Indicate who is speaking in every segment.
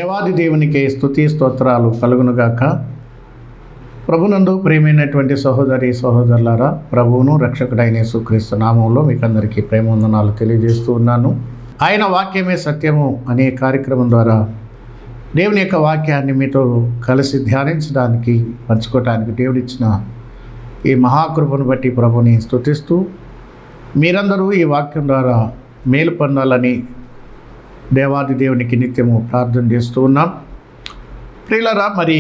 Speaker 1: దేవాది దేవునికి స్తుతి స్తోత్రాలు కలుగునుగాక. ప్రభునందు ప్రియమైనటువంటి సహోదరి సహోదరులారా, ప్రభువును రక్షకుడైన యేసుక్రీస్తు నామంలో మీకు అందరికీ ప్రేమవందనాలు తెలియజేస్తూ ఉన్నాను. ఆయన వాక్యమే సత్యము అనే కార్యక్రమం ద్వారా దేవుని యొక్క వాక్యాన్ని మీతో కలిసి ధ్యానించడానికి, పంచుకోవటానికి దేవుడిచ్చిన ఈ మహాకృపను బట్టి ప్రభుని స్తుతిస్తూ, మీరందరూ ఈ వాక్యం ద్వారా మేలు పొందాలని దేవాది దేవునికి నిత్యము ప్రార్థన చేస్తూ ఉన్నాం. ప్రియులారా, మరి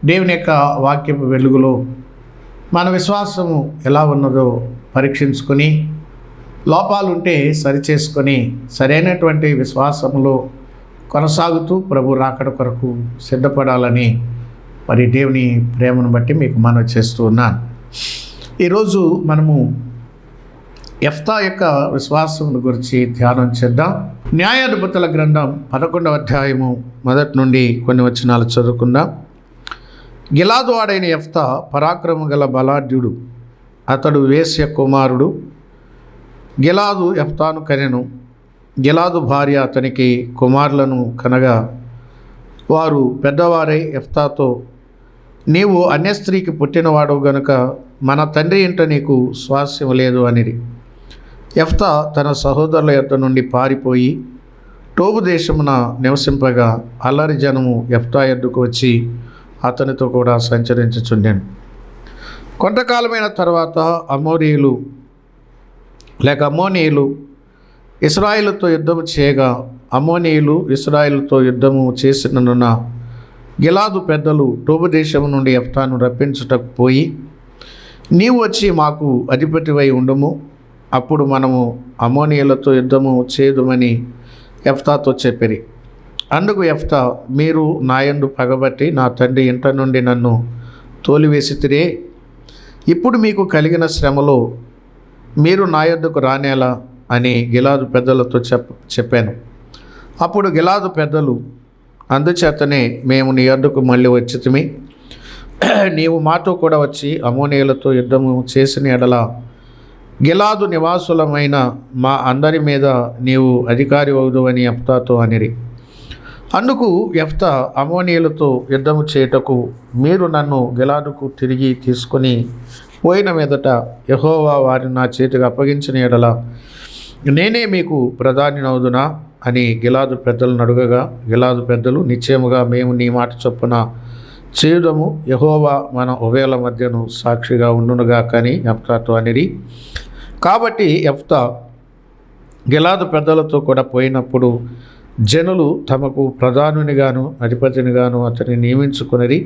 Speaker 1: దేవుని యొక్క వాక్యపు వెలుగులో మన విశ్వాసము ఎలా ఉన్నదో పరీక్షించుకొని, లోపాలుంటే సరిచేసుకొని సరైనటువంటి విశ్వాసంలో కొనసాగుతూ ప్రభు రాకడ కొరకు సిద్ధపడాలని మరి దేవుని ప్రేమను బట్టి మీకు మనవి చేస్తూ ఉన్నాను. ఈరోజు మనము యెఫ్తా యొక్క విశ్వాసం గురించి ధ్యానం చేద్దాం. న్యాయాధిపతుల గ్రంథం 11వ అధ్యాయము మొదటి నుండి కొన్ని వచనాలు చదువుకుందాం. గిలాదు వాడైన యెఫ్తా పరాక్రమ గల బలాఢ్యుడు. అతడు వేశ్య కుమారుడు. గిలాదు యెఫ్తాను కనెను. గిలాదు భార్య అతనికి కుమారులను కనగా వారు పెద్దవారై యెఫ్తాతో, నీవు అన్య స్త్రీకి పుట్టినవాడు గనుక మన తండ్రి ఇంట నీకు స్వాస్యం లేదు అనిరి. యెఫ్తా తన సహోదరుల యొద్ద నుండి పారిపోయి టోబు దేశమున నివసింపగా అల్లరి జనము యెఫ్తా యొద్దకు వచ్చి అతనితో కూడా సంచరించుచుండెను. కొంతకాలమైన తర్వాత అమ్మోనీయులు ఇశ్రాయేలుతో యుద్ధము చేయగా అమ్మోనీయులు ఇశ్రాయేలుతో యుద్ధము చేసినందున గిలాదు పెద్దలు టోబు దేశము నుండి యెఫ్తాను రప్పించుటకు పోయి, నీవు వచ్చి మాకు అధిపతివై ఉండుము, అప్పుడు మనము అమ్మోనీయులతో యుద్ధము చేదుమని యెఫ్తాతో చెప్పిరి. అందుకు యెఫ్తా, మీరు నాయందు పగబట్టి నా తండ్రి ఇంట నుండి నన్ను తోలివేసితిరే. ఇప్పుడు మీకు కలిగిన శ్రమలో మీరు నా యొద్దకు రానేలా అని గిలాదు పెద్దలతో చెప్పాను. అప్పుడు గిలాదు పెద్దలు, అందుచేతనే మేము నీ యొద్దకు మళ్ళీ వచ్చితిమి. నీవు మాతో కూడా వచ్చి అమ్మోనీయులతో యుద్ధము చేసిన ఎడల గిలాదు నివాసులమైన మా అందరి మీద నీవు అధికారి అవుదువని యెఫ్తాతో అనిరి. అందుకు యెఫ్తా, అమ్మోనీయులతో యుద్ధము చేయుటకు మీరు నన్ను గిలాదుకు తిరిగి తీసుకొని పోయిన మీదట యెహోవా వారిని నా చేతికి అప్పగించిన ఎడల నేనే మీకు ప్రధానినవుదునా అని గిలాదు పెద్దలను అడుగగా, గిలాదు పెద్దలు, నిశ్చయముగా మేము నీ మాట చొప్పున చేయుదము, యెహోవా మన ఉభయుల మధ్యను సాక్షిగా ఉండునుగా కానీ యెఫ్తాతో అనిరి. కాబట్టి యెఫ్తా గిలాదు పెద్దలతో కూడా పోయినప్పుడు జనులు తమకు ప్రధానునిగాను అధిపతినిగాను అతన్ని నియమించుకుని,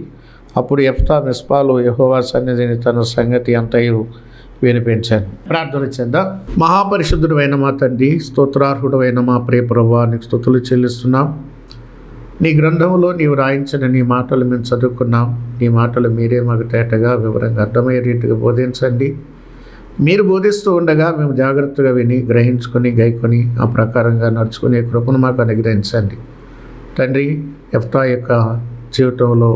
Speaker 1: అప్పుడు యెఫ్తా మిస్పాలో యెహోవా సన్నిధిని తన సంగతి అంతయు వినిపించాను. ప్రార్థన చేద్దాం. మహాపరిశుద్ధుడైన మా తండ్రి, స్తోత్రార్హుడైన మా ప్రియ ప్రభువా, నీకు స్తుతులు చెల్లిస్తున్నాం. నీ గ్రంథంలో నీవు రాయించిన నీ మాటలు మేము చదువుకున్నాం. నీ మాటలు మీరే మాకు తేటగా వివరంగా అర్థమయ్యే రీతిగా బోధించండి. మీరు బోధిస్తూ ఉండగా మేము జాగ్రత్తగా విని గ్రహించుకొని గైకొని ఆ ప్రకారంగా నడుచుకునే కృపను మాకు అనుగ్రహించండి. తండ్రి, యెఫ్తా యొక్క జీవితంలో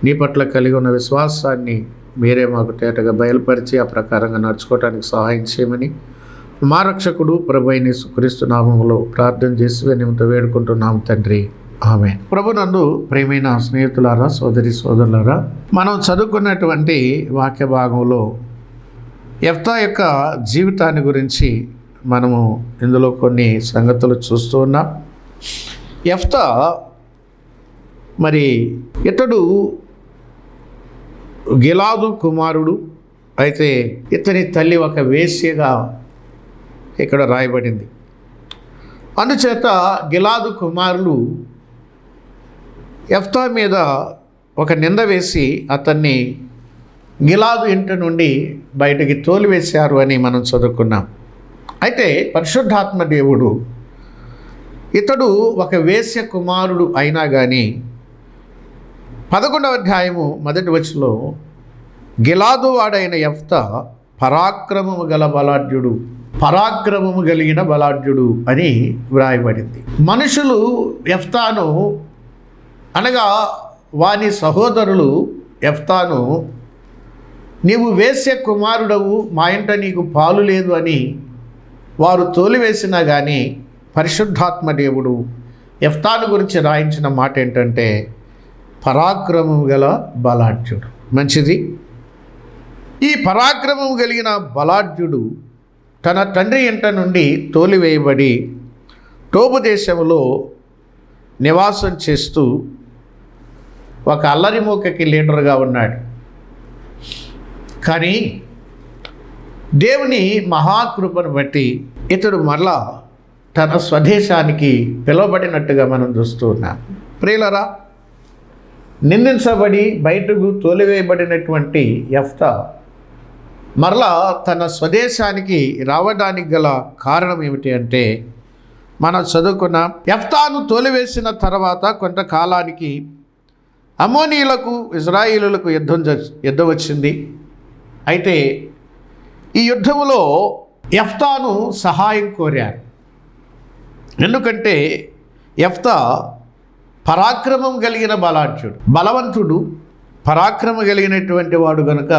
Speaker 1: నీ పట్ల కలిగి ఉన్న విశ్వాసాన్ని మీరే మాకు తేటగా బయలుపరిచి ఆ ప్రకారంగా నడుచుకోవడానికి సహాయం చేయమని మా రక్షకుడు ప్రభువైన యేసుక్రీస్తు నామములో ప్రార్థన చేసి వినయంతో వేడుకుంటున్నాం తండ్రి, ఆమేన్. ప్రభునందు ప్రియమైన స్నేహితులారా, సోదరి సోదరులారా, మనం చదువుకున్నటువంటి వాక్య భాగంలో యెఫ్తా యొక్క జీవితాన్ని గురించి మనము ఇందులో కొన్ని సంగతులు చూస్తూ ఉన్నాం. యెఫ్తా మరి ఇతడు గిలాదు కుమారుడు. అయితే ఇతని తల్లి ఒక వేశ్యగా ఇక్కడ రాయబడింది. అందుచేత గిలాదు కుమారులు యెఫ్తా మీద ఒక నింద వేసి అతన్ని గిలాదు ఇంటి నుండి బయటికి తోలివేశారు అని మనం చదువుకున్నాం. అయితే పరిశుద్ధాత్మ దేవుడు ఇతడు ఒక వేశ్య కుమారుడు అయినా కానీ 11వ అధ్యాయము మొదటి వచనంలో గిలాదు వాడైన యెఫ్తా పరాక్రమము కలిగిన బలాఢ్యుడు అని వ్రాయబడింది. మనుషులు యెఫ్తాను అనగా వాని సహోదరులు యెఫ్తాను, నీవు వేశ్య కుమారుడవు, మా ఇంట నీకు పాలు లేదు అని వారు తోలివేసినా కానీ పరిశుద్ధాత్మ దేవుడు యెఫ్తాను గురించి రాయించిన మాట ఏంటంటే పరాక్రమం గల బలాఢ్యుడు. మంచిది. ఈ పరాక్రమం కలిగిన బలాఢ్యుడు తన తండ్రి ఇంట నుండి తోలివేయబడి టోబు దేశంలో నివాసం చేస్తూ ఒక అల్లరిమూకకి లీడర్గా ఉన్నాడు. కానీ దేవుని మహాకృపను బట్టి ఇతడు మరలా తన స్వదేశానికి పిలువబడినట్టుగా మనం చూస్తూ ఉన్నాం. ప్రియులరా, నిందించబడి బయటకు తోలివేయబడినటువంటి యెఫ్తా మరలా తన స్వదేశానికి రావడానికి గల కారణం ఏమిటి అంటే, మనం చదువుకున్న యెఫ్తాను తోలివేసిన తర్వాత కొంతకాలానికి అమ్మోనీయులకు ఇశ్రాయేలులకు యుద్ధం వచ్చింది. అయితే ఈ యుద్ధంలో యెఫ్తాను సహాయం కోరారు. ఎందుకంటే యెఫ్తా పరాక్రమం కలిగిన బలాఢ్యుడు, బలవంతుడు, పరాక్రమం కలిగినటువంటి వాడు గనుక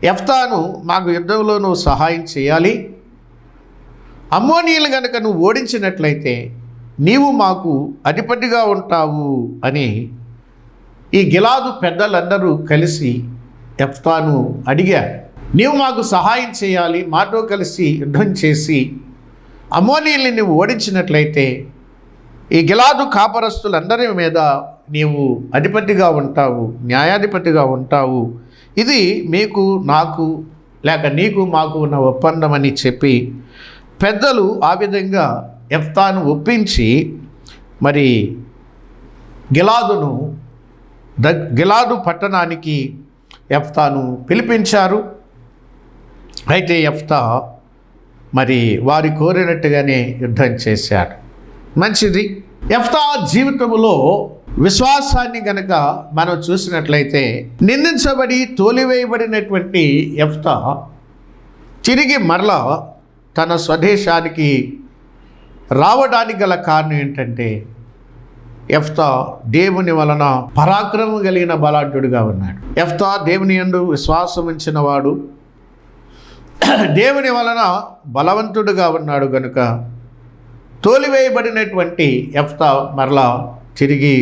Speaker 1: యెఫ్తాను మాకు యుద్ధంలో నువ్వు సహాయం చేయాలి, అమ్మోనీయులు గనుక నువ్వు ఓడించినట్లయితే నీవు మాకు అధిపతిగా ఉంటావు అని ఈ గిలాదు పెద్దలందరూ కలిసి యెఫ్తాను అడిగారు. నీవు మాకు సహాయం చేయాలి, మాతో కలిసి యుద్ధం చేసి అమ్మోనీయుల్ని నువ్వు ఓడించినట్లయితే ఈ గిలాదు కాపరస్తులందరి మీద నీవు అధిపతిగా ఉంటావు, న్యాయాధిపతిగా ఉంటావు. ఇది మీకు నాకు లేక నీకు మాకు ఉన్న ఒప్పందం అని చెప్పి పెద్దలు ఆ విధంగా యెఫ్తాను ఒప్పించి మరి గిలాదు పట్టణానికి యెఫ్తాను పిలిపించారు. అయితే యెఫ్తా మరి వారి కోరినట్టుగానే యుద్ధం చేశాడు. మంచిది. యెఫ్తా జీవితంలో విశ్వాసాన్ని గనక మనం చూసినట్లయితే, నిందించబడి తోలివేయబడినటువంటి యెఫ్తా తిరిగి మరలా తన స్వదేశానికి రావడానికి గల కారణం ఏంటంటే, యెఫ్తా దేవుని వలన పరాక్రమం కలిగిన బలాఢ్యుడిగా ఉన్నాడు. యెఫ్తా దేవుని యందు విశ్వాసం ఉంచిన వాడు, దేవుని వలన బలవంతుడుగా ఉన్నాడు గనుక తోలివేయబడినటువంటి యెఫ్తా మరలా తిరిగి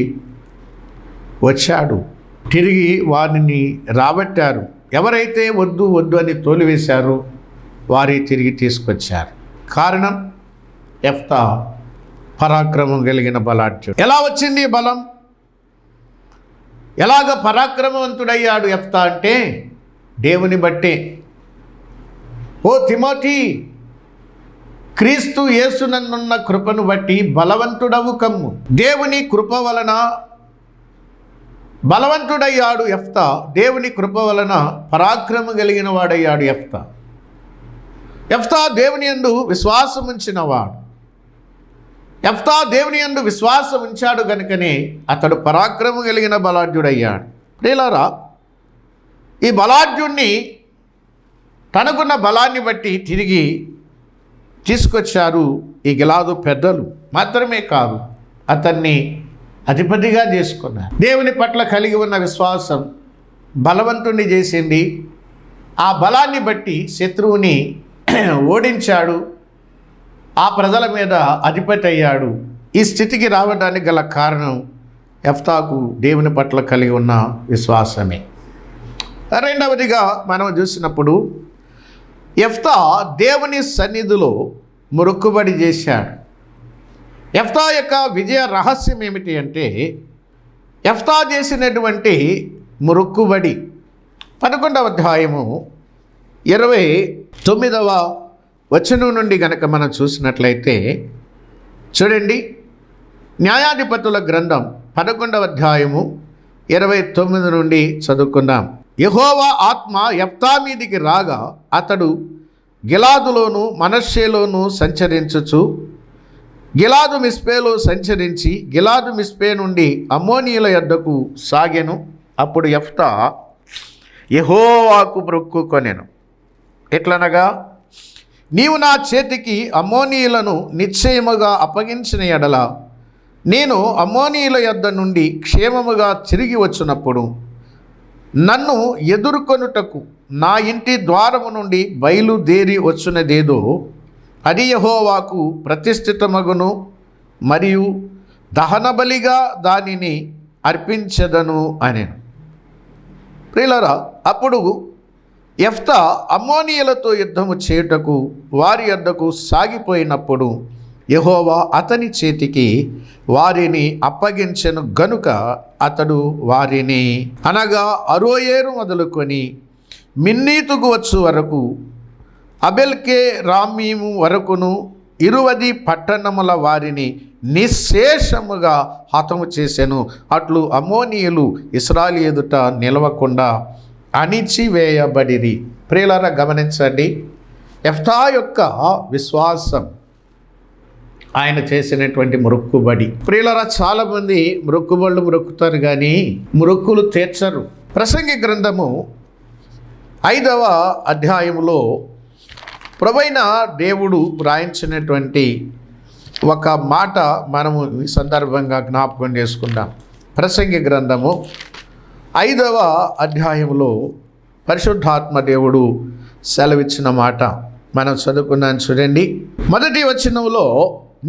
Speaker 1: వచ్చాడు. తిరిగి వారిని రాబట్టారు. ఎవరైతే వద్దు వద్దు అని తోలివేశారో వారి తిరిగి తీసుకొచ్చారు. కారణం యెఫ్తా పరాక్రమం కలిగిన బలాఢ్యుడు. ఎలా వచ్చింది బలం? ఎలాగ పరాక్రమవంతుడయ్యాడు యెఫ్తా అంటే దేవుని బట్టే. ఓ తిమోతి, క్రీస్తు యేసునందున్న కృపను బట్టి బలవంతుడవు కమ్ము. దేవుని కృప వలన బలవంతుడయ్యాడు యెఫ్తా. దేవుని కృప వలన పరాక్రమం కలిగిన వాడయ్యాడు యెఫ్తా. యెఫ్తా దేవుని యందు విశ్వాసం ఉంచినవాడు. యెఫ్తా దేవుని యందు విశ్వాసం ఉంచాడు కనుకనే అతడు పరాక్రమం కలిగిన బలాఢ్యుడయ్యాడు. ప్రియులారా, ఈ బలాఢ్యుణ్ణి తనకున్న బలాన్ని బట్టి తిరిగి తీసుకొచ్చారు ఈ గిలాదు పెద్దలు. మాత్రమే కాదు, అతన్ని అధిపతిగా చేసుకున్నారు. దేవుని పట్ల కలిగి ఉన్న విశ్వాసం బలవంతుణ్ణి చేసింది. ఆ బలాన్ని బట్టి శత్రువుని ఓడించాడు, ఆ ప్రజల మీద అధిపతి అయ్యాడు. ఈ స్థితికి రావడానికి గల కారణం యెఫ్తాకు దేవుని పట్ల కలిగి ఉన్న విశ్వాసమే. రెండవదిగా మనం చూసినప్పుడు యెఫ్తా దేవుని సన్నిధిలో మొక్కుబడి చేశాడు. యెఫ్తా యొక్క విజయ రహస్యం ఏమిటి అంటే, యెఫ్తా చేసినటువంటి మొక్కుబడి 11వ అధ్యాయము 29వ వచనం నుండి గనక మనం చూసినట్లయితే చూడండి. న్యాయాధిపతుల గ్రంథం 11వ అధ్యాయము 29 నుండి చదువుకుందాం. యెహోవా ఆత్మ యెఫ్తా మీదికి రాగా అతడు గిలాదులోను మనష్షేలోను సంచరించుచు గిలాదు మిస్పేలో సంచరించి గిలాదు మిస్పే నుండి అమ్మోనీయుల యొద్దకు సాగెను. అప్పుడు యెఫ్తా యెహోవాకు మొక్కుకొనెను. ఎట్లనగా, నీవు నా చేతికి అమ్మోనీయులను నిశ్చయముగా అప్పగించిన ఎడల నేను అమ్మోనీయుల యొద్ద నుండి క్షేమముగా తిరిగి వచ్చినప్పుడు నన్ను ఎదుర్కొనుటకు నా ఇంటి ద్వారము నుండి బయలుదేరి వచ్చినదేదో అది యెహోవాకు ప్రతిష్ఠితమగును, మరియు దహన బలిగా దానిని అర్పించదను అనెను. ప్రియులారా, అప్పుడు యెఫ్తా అమ్మోనీయులతో యుద్ధము చేయుటకు వారి యొద్దకు సాగిపోయినప్పుడు యెహోవా అతని చేతికి వారిని అప్పగించెను గనుక అతడు వారిని అనగా అరోయేరు మొదలుకొని మిన్నీతుకు వచ్చు వరకు అబెల్కే రామీము వరకును 20 పట్టణముల వారిని నిశ్శేషముగా హతము చేసెను. అట్లు అమ్మోనీయులు ఇశ్రాయేలు ఎదుట నిలవకుండా అణిచివేయబడిరి. ప్రియులారా, గమనించండి, యెఫ్తా యొక్క విశ్వాసం, ఆయన చేసినటువంటి మొక్కుబడి. ప్రియులారా, చాలామంది మొక్కుబళ్ళు మొక్కుతారు కానీ మొక్కులు తీర్చరు. ప్రసంగి గ్రంథము 5వ అధ్యాయములో ప్రభువైన దేవుడు వ్రాయించినటువంటి ఒక మాట మనము ఈ సందర్భంగా జ్ఞాపకం చేసుకుందాం. ప్రసంగి గ్రంథము 5వ అధ్యాయంలో పరిశుద్ధాత్మ దేవుడు సెలవిచ్చిన మాట మనం చదువుకున్నాను చూడండి. మొదటి వచనంలో,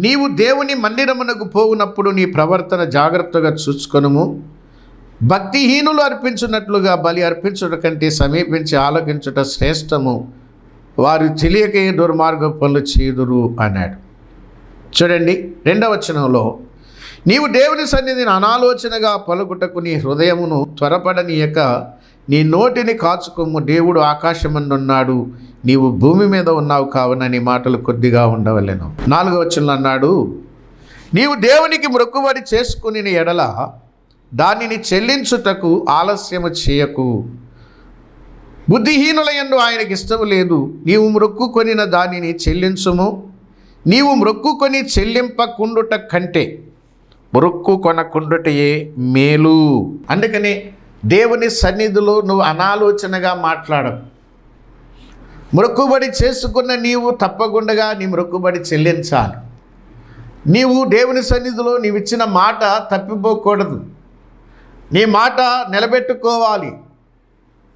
Speaker 1: నీవు దేవుని మందిరమునకు పోవునప్పుడు నీ ప్రవర్తన జాగ్రత్తగా చూసుకొనుము. భక్తిహీనులు అర్పించున్నట్లుగా బలి అర్పించుట కంటే సమీపించి ఆలకించుట శ్రేష్టము. వారు తెలియకే దుర్మార్గ పనులు చేదురు అన్నాడు. చూడండి, 2వ వచనంలో, నీవు దేవుని సన్నిధిని అనాలోచనగా పలుకుటకు నీ హృదయమును త్వరపడనీయక నీ నోటిని కాచుకొమ్ము. దేవుడు ఆకాశమందున్నాడు, నీవు భూమి మీద ఉన్నావు కావున నీ మాటలు కొద్దిగా ఉండవలెను. 4వ వచనంలో అన్నాడు, నీవు దేవునికి మొక్కుబడి చేసుకుని ఎడల దానిని చెల్లించుటకు ఆలస్యము చేయకు. బుద్ధిహీనులయందు ఆయనకి ఇష్టము లేదు. నీవు మొక్కుకొనిన దానిని చెల్లించుము. నీవు మొక్కుకొని చెల్లింపకుండుట కంటే మొక్కు కొనకుండుటయే మేలు. అందుకని దేవుని సన్నిధిలో నువ్వు అనాలోచనగా మాట్లాడవు. మొక్కుబడి చేసుకున్న నీవు తప్పకుండా నీ మొక్కుబడి చెల్లించాలి. నీవు దేవుని సన్నిధిలో నీవిచ్చిన మాట తప్పిపోకూడదు. నీ మాట నిలబెట్టుకోవాలి.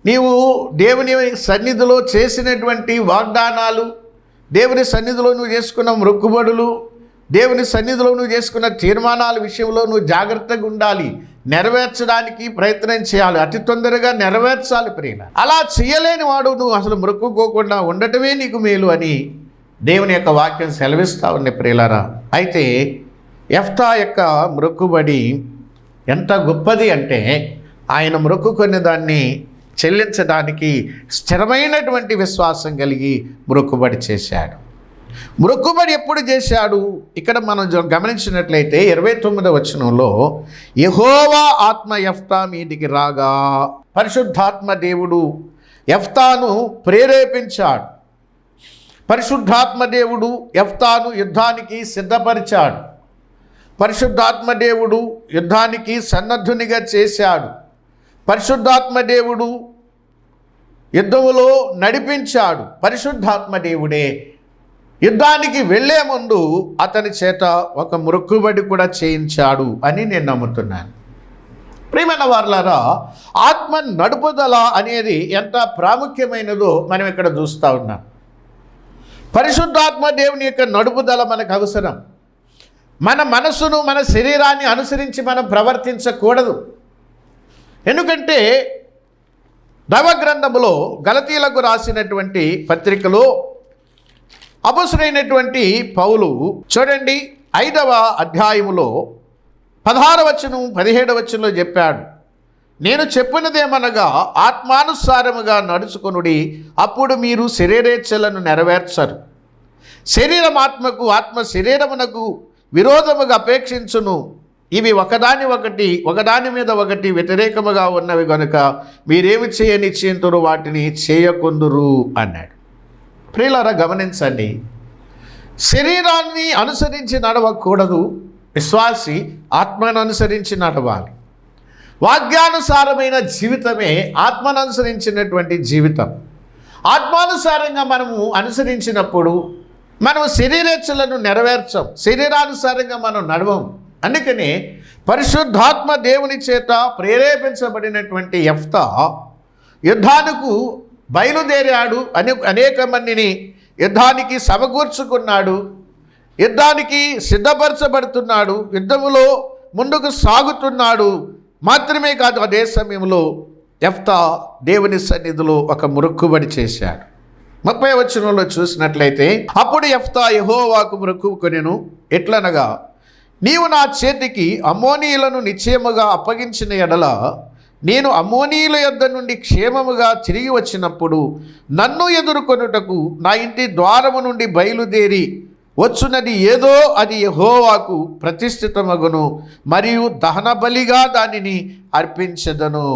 Speaker 1: నీవు దేవుని సన్నిధిలో చేసినటువంటి వాగ్దానాలు, దేవుని సన్నిధిలో నువ్వు చేసుకున్న మొక్కుబడులు, దేవుని సన్నిధిలో నువ్వు చేసుకున్న తీర్మానాల విషయంలో నువ్వు జాగ్రత్తగా ఉండాలి. నెరవేర్చడానికి ప్రయత్నం చేయాలి. అతి తొందరగా నెరవేర్చాలి ప్రియుల. అలా చేయలేని వాడు నువ్వు అసలు మొక్కుకోకుండా ఉండటమే నీకు మేలు అని దేవుని యొక్క వాక్యం సెలవిస్తూ ఉంది ప్రియులారా. అయితే యెఫ్తా యొక్క మొక్కుబడి ఎంత గొప్పది అంటే, ఆయన మొక్కుకునే దాన్ని చెల్లించడానికి స్థిరమైనటువంటి విశ్వాసం కలిగి మొక్కుబడి చేశాడు. మొక్కుబడి ఎప్పుడు చేశాడు? ఇక్కడ మనం గమనించినట్లయితే 29వ వచనంలో, యెహోవా ఆత్మ యెఫ్తా మీదికి రాగా పరిశుద్ధాత్మ దేవుడు యెఫ్తాను ప్రేరేపించాడు. పరిశుద్ధాత్మ దేవుడు యెఫ్తాను యుద్ధానికి సిద్ధపరిచాడు. పరిశుద్ధాత్మ దేవుడు యుద్ధానికి సన్నద్ధునిగా చేశాడు. పరిశుద్ధాత్మ దేవుడు యుద్ధములో నడిపించాడు. పరిశుద్ధాత్మ దేవుడే యుద్ధానికి వెళ్ళే ముందు అతని చేత ఒక మొక్కుబడి కూడా చేయించాడు అని నేను నమ్ముతున్నాను. ప్రియమైన వారలారా, ఆత్మ నడుపుదల అనేది ఎంత ప్రాముఖ్యమైనదో మనం ఇక్కడ చూస్తూ ఉన్నాం. పరిశుద్ధాత్మ దేవుని యొక్క నడుపుదల మనకు అవసరం. మన మనసును, మన శరీరాన్ని అనుసరించి మనం ప్రవర్తించకూడదు. ఎందుకంటే దైవ గ్రంథములో గలతీలకు రాసినటువంటి పత్రికలో అపొస్తలుడైనటువంటి పౌలు చూడండి 5వ అధ్యాయములో 16వ వచనం 17వ వచనంలో చెప్పాడు, నేను చెప్పినదేమనగా ఆత్మానుసారముగా నడుచుకొనుడి, అప్పుడు మీరు శరీరేచ్ఛలను నెరవేర్చరు. శరీరం ఆత్మకు, ఆత్మ శరీరమునకు విరోధముగా అపేక్షించును. ఇవి ఒకదాని మీద ఒకటి వ్యతిరేకముగా ఉన్నవి కనుక మీరేమి చేయనిశ్చయింతురు వాటిని చేయకుందురు అన్నాడు. ప్రియులారా, గమనించండి, శరీరాన్ని అనుసరించి నడవకూడదు. విశ్వాసి ఆత్మను అనుసరించి నడవాలి. వాక్యానుసారమైన జీవితమే ఆత్మను అనుసరించినటువంటి జీవితం. ఆత్మానుసారంగా మనము అనుసరించినప్పుడు మనం శరీరేచ్ఛలను నెరవేర్చం, శరీరానుసారంగా మనం నడవం. అందుకని పరిశుద్ధాత్మ దేవుని చేత ప్రేరేపించబడినటువంటి యెఫ్తా యుద్ధానికి బయలుదేరాడు. అనేక మందిని యుద్ధానికి సమకూర్చుకున్నాడు. యుద్ధానికి సిద్ధపరచబడుతున్నాడు, యుద్ధములో ముందుకు సాగుతున్నాడు. మాత్రమే కాదు, అదే సమయంలో యెఫ్తా దేవుని సన్నిధిలో ఒక మొక్కుబడి చేశాడు. 30వ వచనంలో చూసినట్లయితే, అప్పుడు యెఫ్తా యెహోవాకు మొక్కుకొనెను, ఎట్లనగా, నీవు నా చేతికి అమ్మోనీయులను నిశ్చయముగా అప్పగించిన ఎడల నేను అమ్మోనీయుల యొద్ద నుండి క్షేమముగా తిరిగి వచ్చినప్పుడు నన్ను ఎదుర్కొనుటకు నా ఇంటి ద్వారము నుండి బయలుదేరి వచ్చున్నది ఏదో అది యెహోవాకు ప్రతిష్ఠితమగును, మరియు దహన బలిగా దానిని అర్పించదను.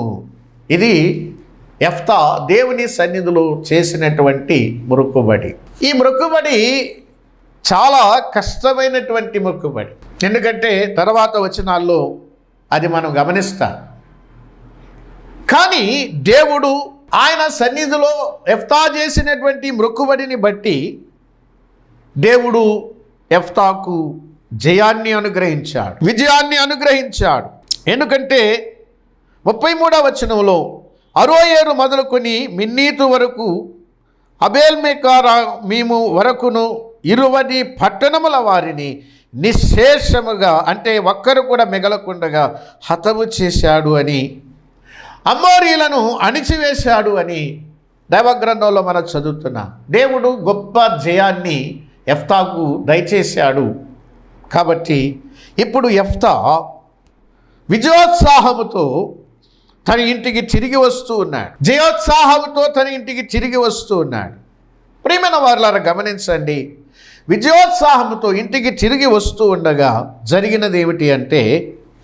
Speaker 1: ఇది యెఫ్తా దేవుని సన్నిధిలో చేసినటువంటి మొక్కుబడి. ఈ మొక్కుబడి చాలా కష్టమైనటువంటి మొక్కుబడి. ఎందుకంటే తర్వాత వచనాల్లో అది మనం గమనిస్తాం. కానీ దేవుడు ఆయన సన్నిధిలో యెఫ్తా చేసినటువంటి మొక్కుబడిని బట్టి దేవుడు యెఫ్తాకు జయాన్ని అనుగ్రహించాడు, విజయాన్ని అనుగ్రహించాడు. ఎందుకంటే 33వ వచనంలో, అరోయేరు మొదలుకొని మిన్నీతు వరకు అబేల్మెకారామీము వరకును 20 పట్టణముల వారిని నిశ్శేషముగా, అంటే ఒక్కరు కూడా మిగలకుండగా హతము చేశాడు అని, అమోరీలను అణిచివేశాడు అని దైవగ్రంథంలో మనం చదువుతున్నాం. దేవుడు గొప్ప జయాన్ని యెఫ్తాకు దయచేశాడు. కాబట్టి ఇప్పుడు యెఫ్తా విజయోత్సాహముతో తన ఇంటికి తిరిగి వస్తూ ఉన్నాడు, జయోత్సాహంతో తన ఇంటికి తిరిగి వస్తూ ఉన్నాడు. ప్రియమైన వారులారా గమనించండి, విజయోత్సాహంతో ఇంటికి తిరిగి వస్తూ ఉండగా జరిగినది ఏమిటి అంటే,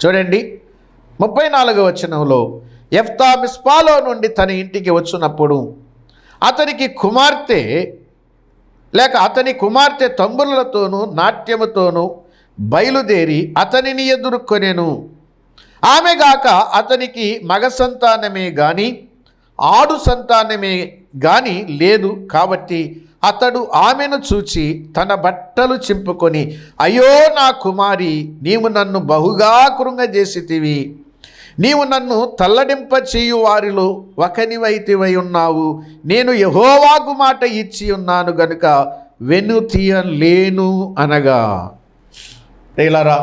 Speaker 1: చూడండి 34వ వచనంలో, యెఫ్తా మిస్పాలో నుండి తన ఇంటికి వచ్చినప్పుడు అతని కుమార్తె తంబులతోనూ నాట్యముతోనూ బయలుదేరి అతనిని ఎదుర్కొనెను. ఆమె గాక అతనికి మగ సంతానమే గాని ఆడు సంతానమే గాని లేదు. కాబట్టి అతడు ఆమెను చూచి తన బట్టలు చింపుకొని, అయ్యో నా కుమారి, నీవు నన్ను బహుగా కృంగజేసితివి, నీవు నన్ను తల్లడింప చేయు వారిలో ఒకనివైతివై ఉన్నావు. నేను యెహోవాకు మాట ఇచ్చి ఉన్నాను గనుక వెనుతీయలేను అనగా. ప్రియులారా,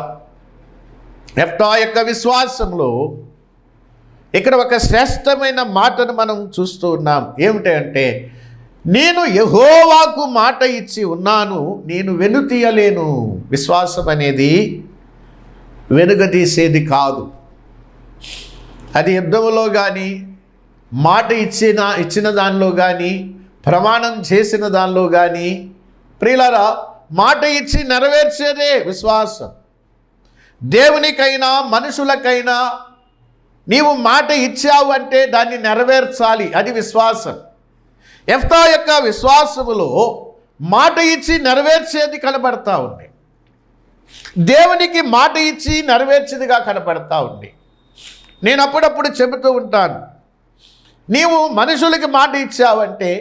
Speaker 1: యెఫ్తా యొక్క విశ్వాసంలో ఇక్కడ ఒక శ్రేష్టమైన మాటను మనం చూస్తూ ఉన్నాం. ఏమిటంటే, నేను యెహోవాకు మాట ఇచ్చి ఉన్నాను, నేను వెనుతీయలేను. విశ్వాసం అనేది వెనుగదీసేది కాదు. అది యుద్ధంలో కానీ, మాట ఇచ్చిన దానిలో కానీ, ప్రమాణం చేసిన దానిలో కానీ, ప్రియులారా, మాట ఇచ్చి నెరవేర్చేదే విశ్వాసం. దేవునికైనా మనుషులకైనా నీవు మాట ఇచ్చావు అంటే దాన్ని నెరవేర్చాలి, అది విశ్వాసం. యెఫ్తా యొక్క విశ్వాసములో మాట ఇచ్చి నెరవేర్చేది కనబడతా ఉంది, దేవునికి మాట ఇచ్చి నెరవేర్చేదిగా కనపడతా ఉంది. నేను అప్పుడప్పుడు చెబుతూ ఉంటాను, నీవు మనుషులకి మాట ఇచ్చావంటే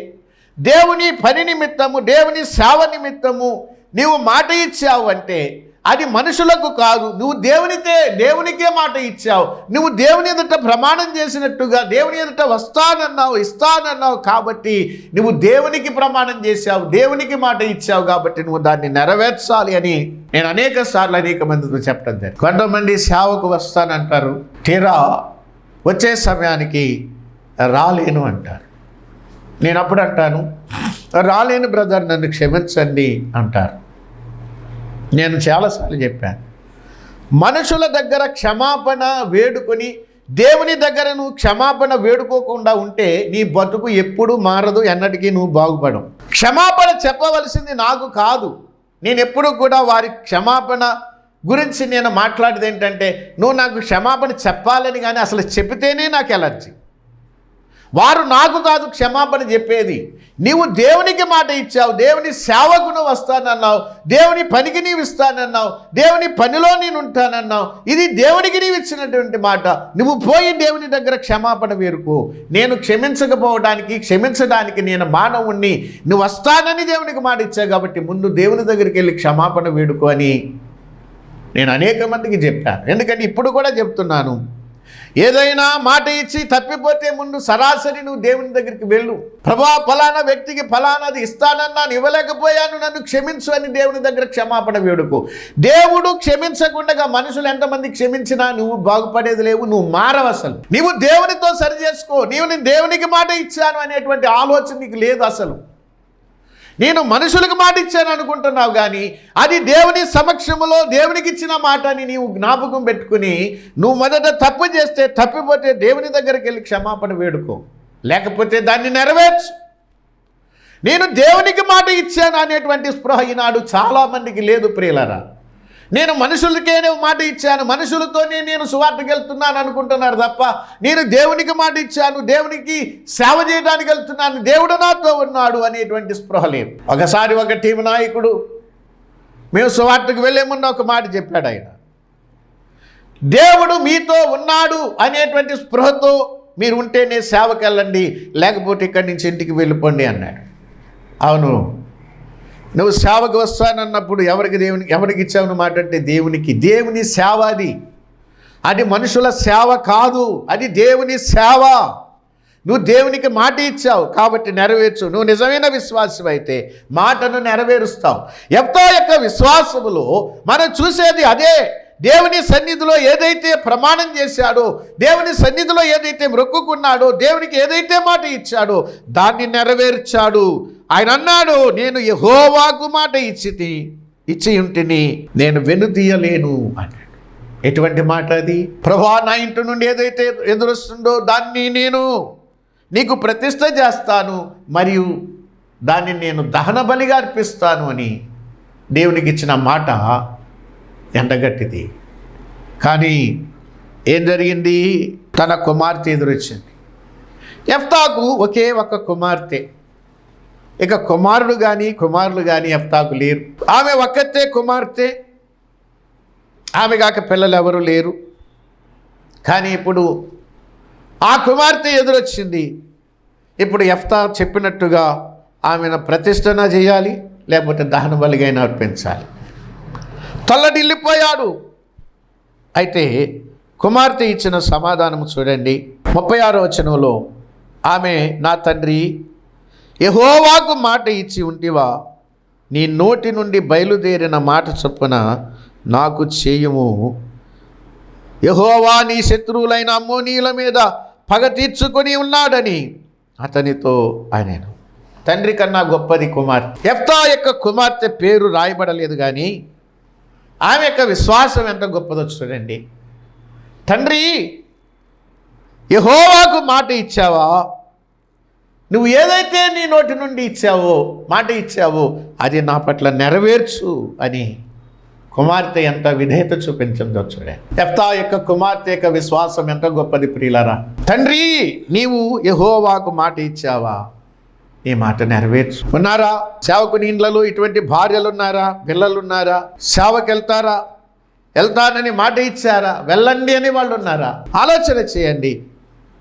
Speaker 1: దేవుని పని నిమిత్తము, దేవుని సేవ నిమిత్తము నీవు మాట ఇచ్చావు అంటే అది మనుషులకు కాదు, నువ్వు దేవునికే మాట ఇచ్చావు. నువ్వు దేవుని ఎదుట ప్రమాణం చేసినట్టుగా దేవుని ఎదుట వస్తానన్నావు, ఇస్తానన్నావు. కాబట్టి నువ్వు దేవునికి ప్రమాణం చేశావు, దేవునికి మాట ఇచ్చావు, కాబట్టి నువ్వు దాన్ని నెరవేర్చాలి అని నేను అనేక మందితో చెప్పడం జరిగింది. కొంతమంది సేవకు వస్తానంటారు, తీరా వచ్చే సమయానికి రాలేను అంటారు. నేను అప్పుడు అంటాను, రాలేను బ్రదర్, నన్ను క్షమించండి అంటారు. నేను చాలాసార్లు చెప్పాను, మనుషుల దగ్గర క్షమాపణ వేడుకొని దేవుని దగ్గర నువ్వు క్షమాపణ వేడుకోకుండా ఉంటే నీ బతుకు ఎప్పుడు మారదు, ఎన్నటికీ నువ్వు బాగుపడవు. క్షమాపణ చెప్పవలసింది నాకు కాదు. నేను ఎప్పుడు కూడా వారి క్షమాపణ గురించి నేను మాట్లాడేది ఏంటంటే, నువ్వు నాకు క్షమాపణ చెప్పాలని, కానీ అసలు చెబితేనే నాకు ఎలర్జీ. వారు నాకు కాదు క్షమాపణ చెప్పేది. నీవు దేవునికి మాట ఇచ్చావు, దేవుని సేవకు నువ్వు వస్తానన్నావు, దేవుని పనికి నీవు ఇస్తానన్నావు, దేవుని పనిలో నేను ఉంటానన్నావు. ఇది దేవునికి నీవు ఇచ్చినటువంటి మాట. నువ్వు పోయి దేవుని దగ్గర క్షమాపణ వేరుకో. నేను క్షమించడానికి నేను మానవుణ్ణి, నువ్వు వస్తానని దేవునికి మాట ఇచ్చావు, కాబట్టి ముందు దేవుని దగ్గరికి వెళ్ళి క్షమాపణ వేడుకో అని నేను అనేక మందికి చెప్పాను. ఎందుకంటే ఇప్పుడు కూడా చెప్తున్నాను, ఏదైనా మాట ఇచ్చి తప్పిపోతే ముందు సరాసరి నువ్వు దేవుని దగ్గరికి వెళ్ళు. ప్రభా, ఫలానా వ్యక్తికి ఫలానాది ఇస్తానన్నాను, ఇవ్వలేకపోయాను, నన్ను క్షమించు అని దేవుని దగ్గర క్షమాపణ వేడుకో. దేవుడు క్షమించకుండా మనుషులు ఎంతమంది క్షమించినా నువ్వు బాగుపడేది లేవు, నువ్వు మారవు. అసలు నీవు దేవునితో సరి చేసుకో. నేను దేవునికి మాట ఇచ్చాను అనేటువంటి ఆలోచన నీకు లేదు. అసలు నేను మనుషులకు మాట ఇచ్చాను అనుకుంటున్నావు, కానీ అది దేవుని సమక్షంలో దేవునికి ఇచ్చిన మాట అని నీవు జ్ఞాపకం పెట్టుకుని నువ్వు మొదట తప్పు చేస్తే, తప్పిపోతే దేవుని దగ్గరికి వెళ్ళి క్షమాపణ వేడుకో, లేకపోతే దాన్ని నెరవేర్చు. నేను దేవునికి మాట ఇచ్చాను అనేటువంటి స్పృహ ఈనాడు చాలామందికి లేదు ప్రియులారా. నేను మనుషులకే మాట ఇచ్చాను, మనుషులతోనే నేను సువార్తకి వెళ్తున్నాను అనుకుంటున్నారు తప్ప, నేను దేవునికి మాట ఇచ్చాను, దేవునికి సేవ చేయడానికి వెళ్తున్నాను, దేవుడు నాతో ఉన్నాడు అనేటువంటి స్పృహ లేదు. ఒకసారి ఒక టీం నాయకుడు మేము సువార్తకు వెళ్ళే ముందు ఒక మాట చెప్పాడు. ఆయన దేవుడు మీతో ఉన్నాడు అనేటువంటి స్పృహతో మీరు ఉంటేనే సేవకి వెళ్ళండి, లేకపోతే ఇక్కడి నుంచి ఇంటికి వెళ్ళిపోండి అన్నాడు. అవును, నువ్వు సేవకు వస్తానన్నప్పుడు ఎవరికి ఇచ్చావు మాట అంటే దేవునికి. దేవుని సేవ అది మనుషుల సేవ కాదు, అది దేవుని సేవ. నువ్వు దేవునికి మాట ఇచ్చావు కాబట్టి నెరవేర్చు. నువ్వు నిజమైన విశ్వాసం అయితే మాటను నెరవేరుస్తావు. యెఫ్తా యొక్క విశ్వాసములో మనం చూసేది అదే. దేవుని సన్నిధిలో ఏదైతే ప్రమాణం చేశాడో, దేవుని సన్నిధిలో ఏదైతే మొక్కుకున్నాడో, దేవునికి ఏదైతే మాట ఇచ్చాడో దాన్ని నెరవేర్చాడు. ఆయన అన్నాడు, నేను యెహోవాకు మాట ఇచ్చి ఉంటిని, నేను వెనుదీయలేను అన్నాడు. ఎటువంటి మాట అది? ప్రభువా, నా ఇంటి నుండి ఏదైతే ఎదురొస్తుందో దాన్ని నేను నీకు ప్రతిష్ఠ చేస్తాను, మరియు దాన్ని నేను దహన బలిగా అర్పిస్తాను అని దేవునికి ఇచ్చిన మాట ఎండగట్టిది. కానీ ఏం జరిగింది? తన కుమార్తె ఎదురొచ్చింది. యెఫ్తాకు ఒకే ఒక కుమార్తె, ఇక కుమారులు కానీ యెఫ్తాకు లేరు. ఆమె ఒక్కతే కుమార్తె, ఆమె కాక పిల్లలు ఎవరు లేరు. కానీ ఇప్పుడు ఆ కుమార్తె ఎదురొచ్చింది. ఇప్పుడు యెఫ్తా చెప్పినట్టుగా ఆమెను ప్రతిష్ఠన చేయాలి, లేకపోతే దహన బలిగైనా అర్పించాలి. తల్లడిల్లిపోయాడు. అయితే కుమార్తె ఇచ్చిన సమాధానం చూడండి. 36వ వచనంలో ఆమె, నా తండ్రి, యెహోవాకు మాట ఇచ్చి ఉంటివా, నీ నోటి నుండి బయలుదేరిన మాట చొప్పున నాకు చేయుము. యెహోవా నీ శత్రువులైన అమ్మోనీయుల మీద పగ తీర్చుకొని ఉన్నాడని అతనితో అనేను. తండ్రి కన్నా గొప్పది కుమార్తె. యెఫ్తా యొక్క కుమార్తె పేరు రాయబడలేదు, కానీ ఆమె యొక్క విశ్వాసం ఎంత గొప్పదో చూడండి. తండ్రి, యెహోవాకు మాట ఇచ్చావా, నువ్వు ఏదైతే నీ నోటి నుండి మాట ఇచ్చావో అది నా పట్ల నెరవేర్చు అని కుమార్తె ఎంత విధేయత చూపించిందో చూడండి. యెఫ్తా యొక్క కుమార్తె యొక్క విశ్వాసం ఎంత గొప్పది ప్రియులారా. తండ్రి, నీవు యెహోవాకు మాట ఇచ్చావా, నీ మాట నెరవేర్చు. ఉన్నారా సేవకుని ఇండ్లలో ఇటువంటి భార్యలు ఉన్నారా, పిల్లలు ఉన్నారా? సేవకు వెళ్తానని మాట ఇచ్చారా, వెళ్ళండి అని వాళ్ళు ఉన్నారా? ఆలోచన చేయండి.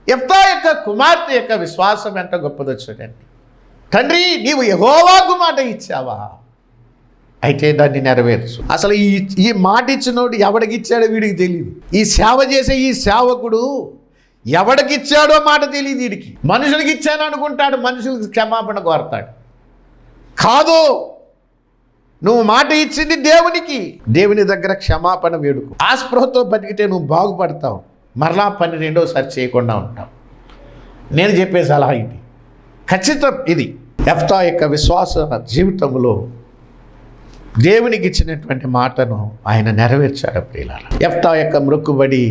Speaker 1: యెఫ్తా యొక్క కుమార్తె యొక్క విశ్వాసం ఎంత గొప్పదో చూడండి. తండ్రి, నీవు యెహోవాకు మాట ఇచ్చావా, అయితే దాన్ని నెరవేర్చు. అసలు ఈ మాట ఇచ్చినోడు ఎవడికి ఇచ్చాడో వీడికి తెలియదు. ఈ సేవ చేసే ఈ సేవకుడు ఎవడికి ఇచ్చాడో మాట తెలియదు వీడికి. మనుషులకి ఇచ్చాను అనుకుంటాడు, మనుషులకి క్షమాపణ కోరతాడు. కాదు, నువ్వు మాట ఇచ్చింది దేవునికి. దేవుని దగ్గర క్షమాపణ వేడుకు. ఆ స్పృహతో బతికితే నువ్వు బాగుపడతావు, మరలా పని రెండోసారి చేయకుండా ఉంటావు. నేను చెప్పే సలహా ఇది, ఖచ్చితం ఇది. యెఫ్తా యొక్క విశ్వాస జీవితంలో దేవునికి ఇచ్చినటువంటి మాటను ఆయన నెరవేర్చాడు ప్రియులారా. యెఫ్తా యొక్క మొక్కుబడి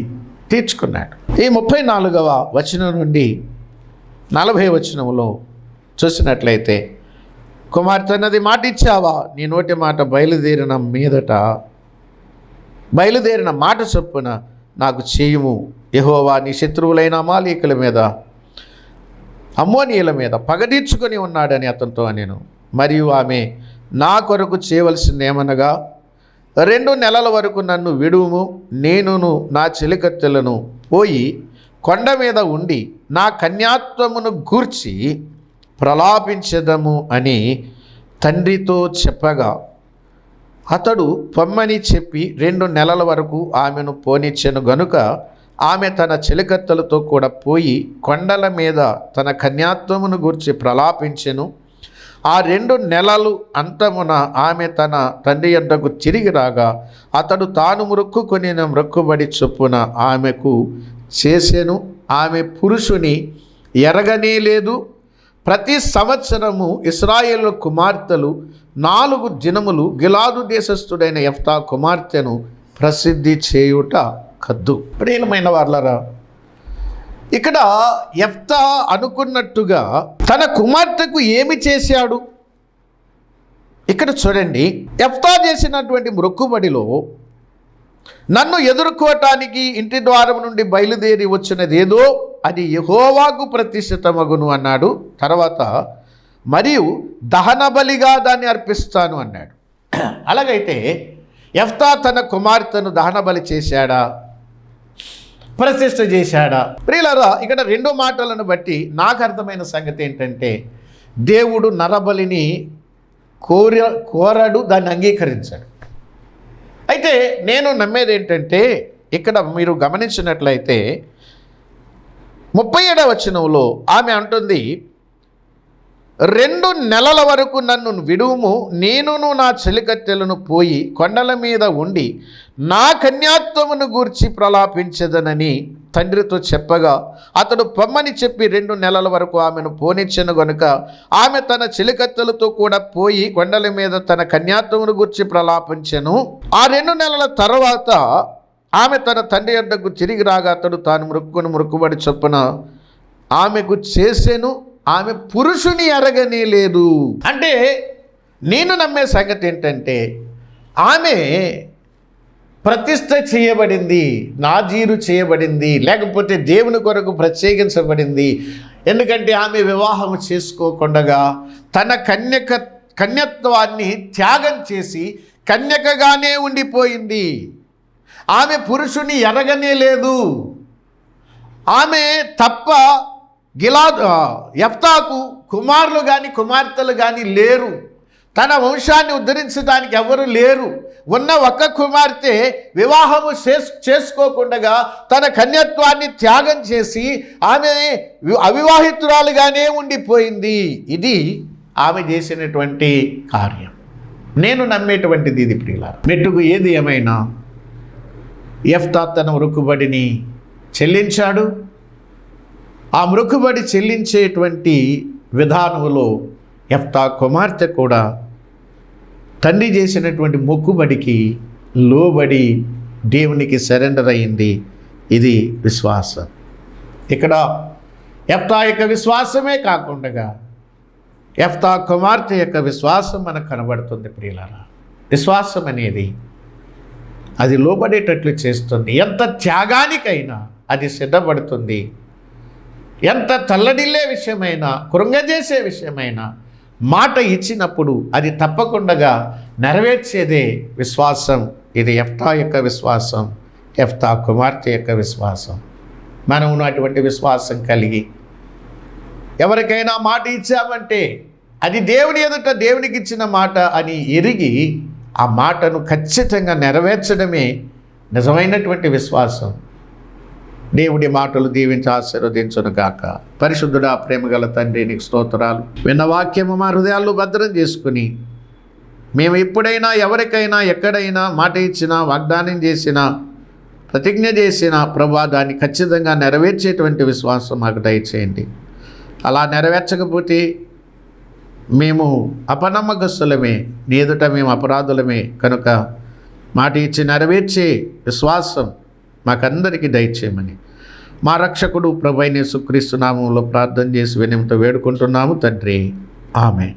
Speaker 1: తీర్చుకున్నాడు. ఈ 34వ వచనం నుండి 40వ వచనంలో చూసినట్లయితే, కుమార్తె అన్నది, మాట ఇచ్చావా, నీ నోటి మాట బయలుదేరిన మాట చొప్పున నాకు చేయుము. యెహోవా నీ శత్రువులైన అమాలేకుల మీద, అమ్మోనీయుల మీద పగ తీర్చుకొని ఉన్నాడని అతనితో అనేను. మరియు ఆమె, నా కొరకు చేయవలసిందేమనగా 2 నెలల వరకు నన్ను విడువుము, నేనును నా చెలికత్తెలను పోయి కొండ మీద ఉండి నా కన్యాత్వమును గూర్చి ప్రలాపించదము అని తండ్రితో చెప్పగా, అతడు పొమ్మని చెప్పి 2 నెలల వరకు ఆమెను పోనిచ్చెను గనుక ఆమె తన చెలికత్తెలతో కూడా పోయి కొండల మీద తన కన్యాత్వమును గూర్చి ప్రలాపించెను. ఆ 2 నెలలు అంతమున ఆమె తన తండ్రి యొద్దకు తిరిగి రాగా అతడు తాను మ్రొక్కుకొనిన మ్రొక్కుబడి చొప్పున ఆమెకు చేసెను. ఆమె పురుషుని ఎరగనే లేదు. ప్రతి సంవత్సరము ఇశ్రాయేలు కుమార్తెలు 4 దినములు గిలాదు దేశస్థుడైన యెఫ్తా కుమార్తెను ప్రసిద్ధి చేయుట కద్దు. ప్రియమైన వారలారా, ఇక్కడ యెఫ్తా అనుకున్నట్టుగా తన కుమార్తెకు ఏమి చేశాడు? ఇక్కడ చూడండి, యెఫ్తా చేసినటువంటి మ్రొక్కుబడిలో నన్ను ఎదుర్కోవటానికి ఇంటి ద్వారం నుండి బయలుదేరి వచ్చినదేదో అది యెహోవాకు ప్రతిష్ఠితమగును అన్నాడు. తర్వాత మరియు దహన బలిగా దాన్ని అర్పిస్తాను అన్నాడు. అలాగైతే యెఫ్తా తన కుమార్తెను దహన బలి చేశాడా, ప్రతిష్ఠ చేశాడా? ప్రియులారా, ఇక్కడ 2 మాటలను బట్టి నాకు అర్థమైన సంగతి ఏంటంటే, దేవుడు నరబలిని కోరడు, దాన్ని అంగీకరించాడు. అయితే నేను నమ్మేది ఏంటంటే, ఇక్కడ మీరు గమనించినట్లయితే 37వ వచనంలో ఆమె అంటుంది, 2 నెలల వరకు నన్ను విడువుము, నేనును నా చెలికత్తెలను పోయి కొండల మీద ఉండి నా కన్యాత్వమును గూర్చి ప్రలాపించదనని తండ్రితో చెప్పగా అతడు పొమ్మని చెప్పి 2 నెలల వరకు ఆమెను పోనిచ్చెను గనుక ఆమె తన చెలికత్తెలతో కూడా పోయి కొండల మీద తన కన్యాత్వమును గూర్చి ప్రలాపించెను. ఆ 2 నెలల తర్వాత ఆమె తన తండ్రి యొద్దకు తిరిగి రాగా అతడు తాను మ్రొక్కుబడి చొప్పున ఆమెకు చేసెను. ఆమె పురుషుని ఎరగనే లేదు. అంటే నేను నమ్మే సంగతి ఏంటంటే, ఆమె ప్రతిష్ఠ చేయబడింది, నాజీరు చేయబడింది, లేకపోతే దేవుని కొరకు ప్రత్యేకించబడింది. ఎందుకంటే ఆమె వివాహం చేసుకోకుండా తన కన్యత్వాన్ని త్యాగం చేసి కన్యకగానే ఉండిపోయింది. ఆమె పురుషుని ఎరగనే లేదు. ఆమె తప్ప యెఫ్తాకు కుమారులు కానీ కుమార్తెలు కానీ లేరు. తన వంశాన్ని ఉద్ధరించడానికి ఎవరు లేరు. ఉన్న ఒక్క కుమార్తె వివాహము చేసుకోకుండా తన కన్యత్వాన్ని త్యాగం చేసి ఆమె అవివాహితురాలుగానే ఉండిపోయింది. ఇది ఆమె చేసినటువంటి కార్యం. నేను నమ్మేటువంటిది ఇది ప్రియులారా. మెట్టుకు ఏది ఏమైనా యెఫ్తా తన మ్రొక్కుబడిని చెల్లించాడు. ఆ మ్రొక్కుబడి చెల్లించేటువంటి విధానంలో యెఫ్తా కుమార్తె కూడా తండ్రి చేసినటువంటి మొక్కుబడికి లోబడి దేవునికి సరెండర్ అయింది. ఇది విశ్వాసం. ఇక్కడ యెఫ్తా యొక్క విశ్వాసమే కాకుండా యెఫ్తా కుమార్తె యొక్క విశ్వాసం మనకు కనబడుతుంది ప్రియులారా. విశ్వాసం అనేది అది లోబడేటట్లు చేస్తుంది. ఎంత త్యాగానికైనా అది సిద్ధపడుతుంది. ఎంత తల్లడిల్లే విషయమైనా, కృంగజేసే విషయమైనా మాట ఇచ్చినప్పుడు అది తప్పకుండా నెరవేర్చేదే విశ్వాసం. ఇది యెఫ్తా యొక్క విశ్వాసం, యెఫ్తా కుమార్తె యొక్క విశ్వాసం. మనం అటువంటి విశ్వాసం కలిగి ఎవరికైనా మాట ఇచ్చామంటే అది దేవుని ఎదుట దేవునికి ఇచ్చిన మాట అని ఎరిగి ఆ మాటను ఖచ్చితంగా నెరవేర్చడమే నిజమైనటువంటి విశ్వాసం. దేవుడి మాటలు దీవించి ఆశీర్వదించును గాక. పరిశుద్ధుడా, ప్రేమగల తండ్రి, నీకు స్తోత్రాలు. విన్న వాక్యము మా హృదయాల్లో భద్రం చేసుకుని మేము ఎప్పుడైనా ఎవరికైనా ఎక్కడైనా మాట ఇచ్చినా, వాగ్దానం చేసినా, ప్రతిజ్ఞ చేసినా ప్రభా దాన్ని ఖచ్చితంగా నెరవేర్చేటువంటి విశ్వాసం మాకు దయచేయండి. అలా నెరవేర్చకపోతే మేము అపనమ్మకస్తులమే, నీ ఎదుట మేము అపరాధులమే కనుక మాట ఇచ్చి నెరవేర్చే విశ్వాసం మాకందరికీ దయచేయమని మా రక్షకుడు ప్రభువైన యేసుక్రీస్తు నామములో ప్రార్థన చేసి వినయంతో వేడుకుంటున్నాము తండ్రి. ఆమేన్.